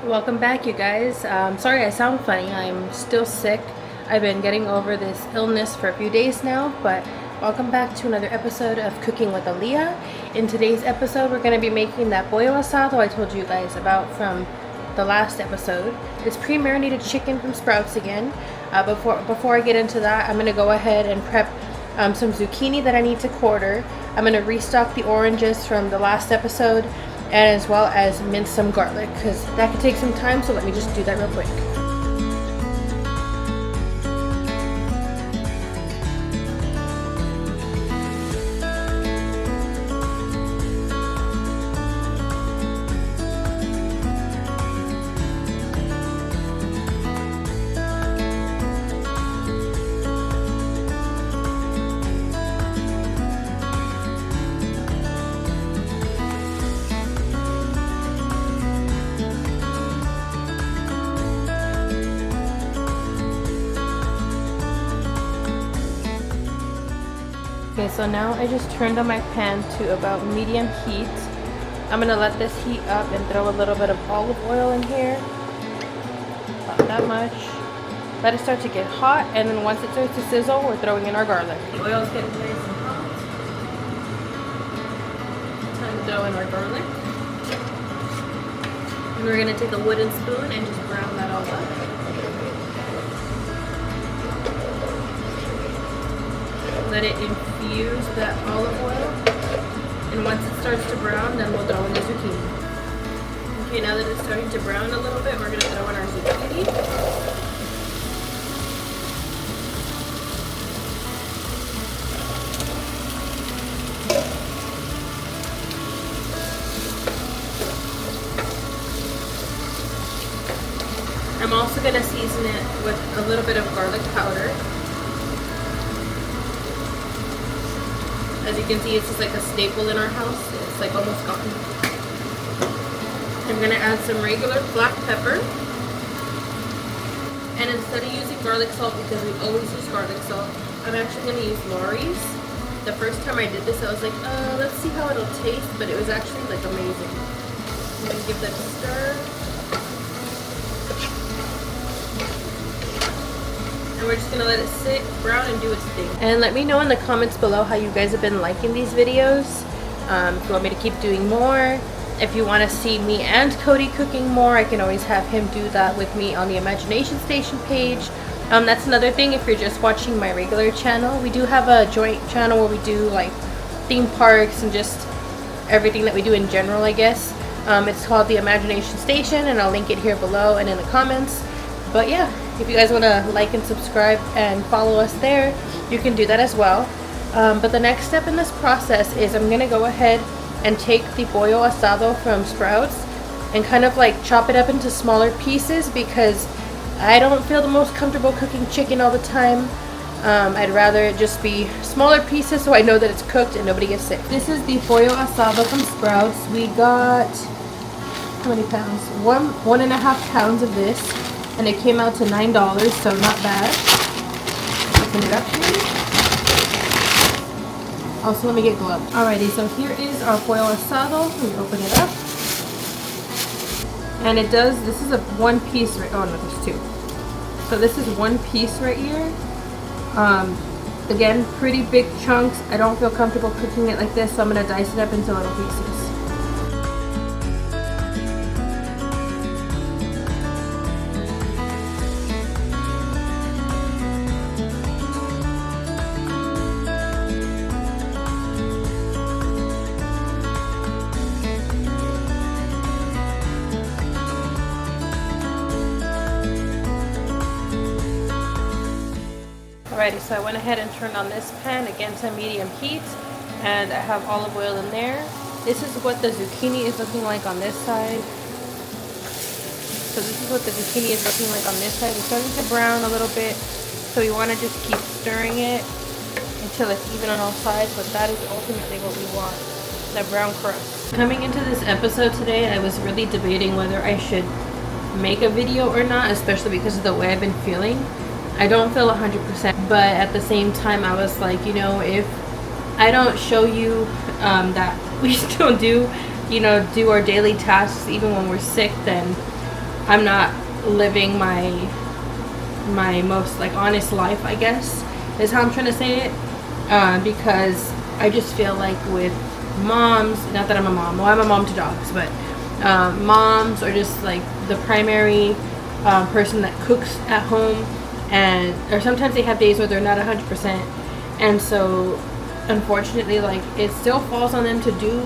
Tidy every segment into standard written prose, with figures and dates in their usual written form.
Welcome back, you guys. Sorry I sound funny. I'm still sick. I've been getting over this illness for a few days now, but welcome back to another episode of Cooking with Alliah. In today's episode, we're going to be making that pollo asado I told you guys about from the last episode. This pre-marinated chicken from Sprouts again. Before I get into that, I'm going to go ahead and prep some zucchini that I need to quarter. I'm going to restock the oranges from the last episode, and as well as mince some garlic, because that could take some time, so let me just do that real quick. Okay, so now I just turned on my pan to about medium heat. I'm gonna let this heat up and throw a little bit of olive oil in here. About that much. Let it start to get hot, and then once it starts to sizzle, we're throwing in our garlic. The oil's getting nice and hot. Time to throw in our garlic. And we're gonna take a wooden spoon and just brown that all up. Let it infuse that olive oil, and once it starts to brown, then we'll throw in the zucchini. Okay, now that it's starting to brown a little bit, we're going to throw in our zucchini. I'm also going to season it with a little bit of garlic powder. As you can see, it's just like a staple in our house. It's like almost gone. I'm gonna add some regular black pepper. And instead of using garlic salt, because we always use garlic salt, I'm actually gonna use Lawry's. The first time I did this, I was like, let's see how it'll taste, but it was actually like amazing. I'm gonna give that a stir. And we're just gonna let it sit, brown, and do its thing. And let me know in the comments below how you guys have been liking these videos. If you want me to keep doing more, if you want to see me and Cody cooking more, I can always have him do that with me on the Imagination Station page. That's another thing. If you're just watching my regular channel, we do have a joint channel where we do like theme parks and just everything that we do in general, I guess. It's called the Imagination Station, and I'll link it here below and in the comments. But yeah, if you guys want to like and subscribe and follow us there, you can do that as well. But the next step in this process is I'm going to go ahead and take the pollo asado from Sprouts and kind of like chop it up into smaller pieces, because I don't feel the most comfortable cooking chicken all the time. I'd rather it just be smaller pieces so I know that it's cooked and nobody gets sick. This is the pollo asado from Sprouts. We got, how many pounds? 1.5 pounds of this. And it came out to $9, so not bad. Open it up here. Also, let me get gloves. Alrighty, so here is our pollo asado. Let me open it up. And it does, this is a one piece, right? Oh no, there's two. So this is one piece right here. Again, pretty big chunks. I don't feel comfortable cooking it like this, so I'm going to dice it up into little pieces. Alrighty, so I went ahead and turned on this pan again to medium heat, and I have olive oil in there. This is what the zucchini is looking like on this side. So this is what the zucchini is looking like on this side. It's starting to brown a little bit, so you want to just keep stirring it until it's even on all sides, but that is ultimately what we want, that brown crust. Coming into this episode today, I was really debating whether I should make a video or not, especially because of the way I've been feeling. I don't feel 100%, but at the same time I was like, you know, if I don't show you that we still do, you know, do our daily tasks even when we're sick, then I'm not living my most like honest life, I guess is how I'm trying to say it, because I just feel like with moms, not that I'm a mom, well I'm a mom to dogs, but moms are just like the primary person that cooks at home, and or sometimes they have days where they're not 100%, and so unfortunately like it still falls on them to do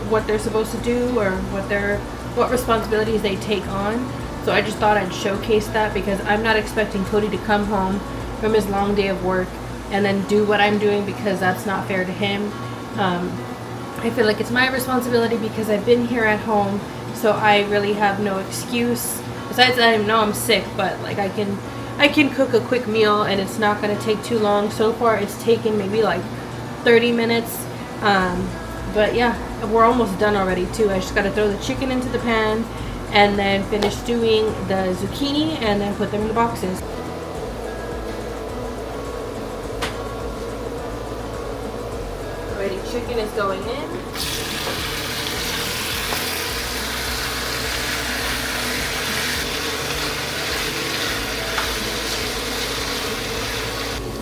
what they're supposed to do or what responsibilities they take on. So I just thought I'd showcase that, because I'm not expecting Cody to come home from his long day of work and then do what I'm doing, because that's not fair to him. I feel like it's my responsibility because I've been here at home, so I really have no excuse. Besides that, I know I'm sick, but like I can cook a quick meal and it's not going to take too long. So far it's taken maybe like 30 minutes. But yeah, we're almost done already too. I just got to throw the chicken into the pan and then finish doing the zucchini and then put them in the boxes. Alrighty, chicken is going in.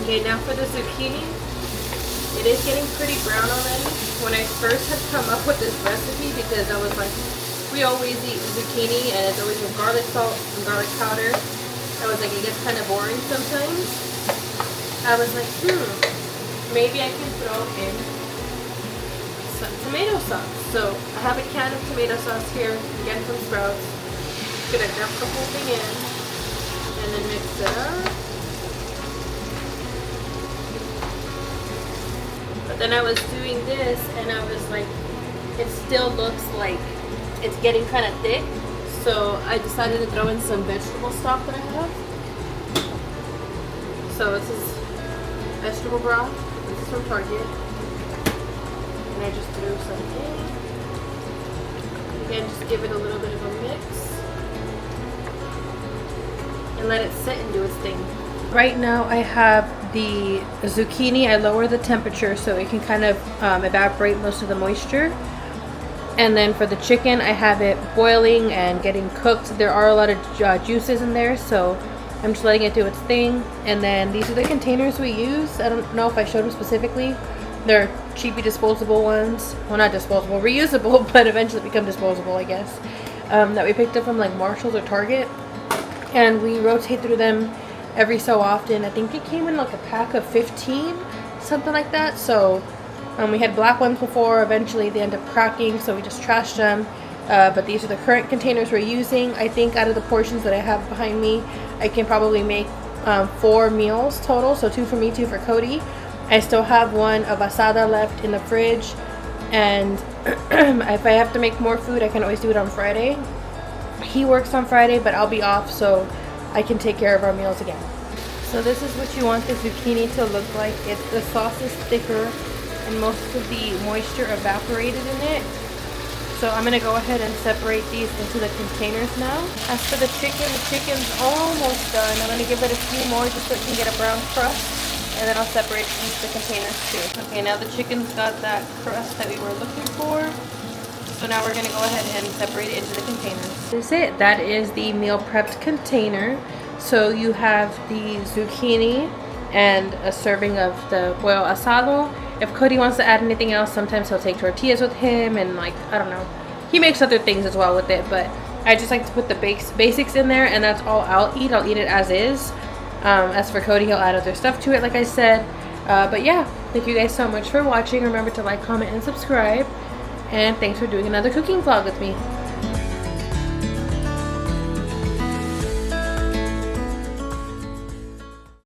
Okay, now for the zucchini. It is getting pretty brown already. When I first had come up with this recipe, because I was like, we always eat zucchini and it's always with garlic salt and garlic powder, I was like, it gets kind of boring sometimes. I was like, maybe I can throw in some tomato sauce. So I have a can of tomato sauce here, again from Sprouts. I'm gonna dump the whole thing in and then mix it up. But then I was doing this and I was like, it still looks like it's getting kind of thick. So I decided to throw in some vegetable stock that I have. So this is vegetable broth. This is from Target. And I just threw some in. Again, just give it a little bit of a mix. And let it sit and do its thing. Right now I have the zucchini. I lower the temperature so it can kind of evaporate most of the moisture. And then for the chicken, I have it boiling and getting cooked. There are a lot of juices in there, so I'm just letting it do its thing. And then these are the containers we use. I don't know if I showed them specifically. They're cheapy disposable ones. Well, not disposable, reusable, but eventually become disposable, I guess. That we picked up from like Marshall's or Target. And we rotate through them every so often. I think it came in like a pack of 15, something like that. So we had black ones before. Eventually they end up cracking, so we just trashed them. But these are the current containers we're using. I think out of the portions that I have behind me, I can probably make 4 meals total. So 2 for me, 2 for Cody. I still have one of ASADO left in the fridge. And if I have to make more food, I can always do it on Friday. He works on Friday, but I'll be off, so I can take care of our meals again. So this is what you want the zucchini to look like. The sauce is thicker and most of the moisture evaporated in it. So I'm going to go ahead and separate these into the containers now. As for the chicken's almost done. I'm going to give it a few more just so it can get a brown crust. And then I'll separate the containers too. Okay, now the chicken's got that crust that we were looking for. So now we're going to go ahead and separate it into the containers. This is it. That is the meal prepped container. So you have the zucchini and a serving of the boiled asado. If Cody wants to add anything else, sometimes he'll take tortillas with him and like, I don't know. He makes other things as well with it, but I just like to put the basics in there, and that's all I'll eat. I'll eat it as is. As for Cody, he'll add other stuff to it, like I said. But yeah, thank you guys so much for watching. Remember to like, comment, and subscribe. And thanks for doing another cooking vlog with me.